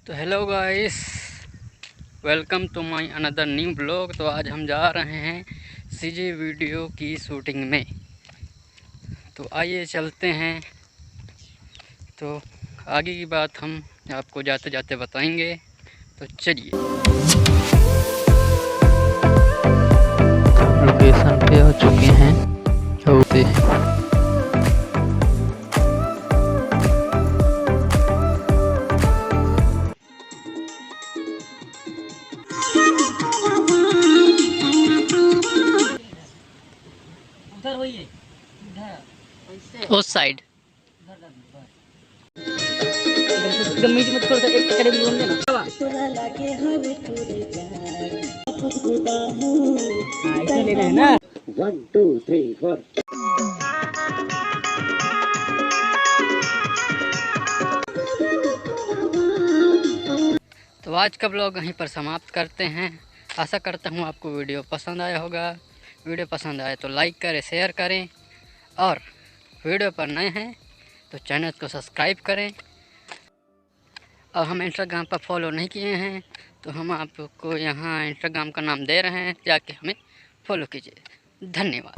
तो hello guys, welcome to my another new blog. तो आज हम जा रहे हैं सीजी वीडियो की शूटिंग में। तो आइए चलते हैं। तो आगे की बात हम आपको जाते जाते बताएंगे। तो चलिए, लोकेशन पे आ चुके हैं। होते हैं उधर होइए उस साइड। गमीज मत थोड़ा सा एक कड़े बोल देना। ऐसा लेना है ना। 1 2 3 4। तो आज का ब्लॉग यहीं पर समाप्त करते हैं। आशा करता हूँ आपको वीडियो पसंद आया होगा। वीडियो पसंद आए तो लाइक करें, शेयर करें, और वीडियो पर नए हैं तो चैनल को सब्सक्राइब करें। और हम इंस्टाग्राम पर फॉलो नहीं किए हैं तो हम आपको यहाँ इंस्टाग्राम का नाम दे रहे हैं, जाके हमें फॉलो कीजिए। धन्यवाद।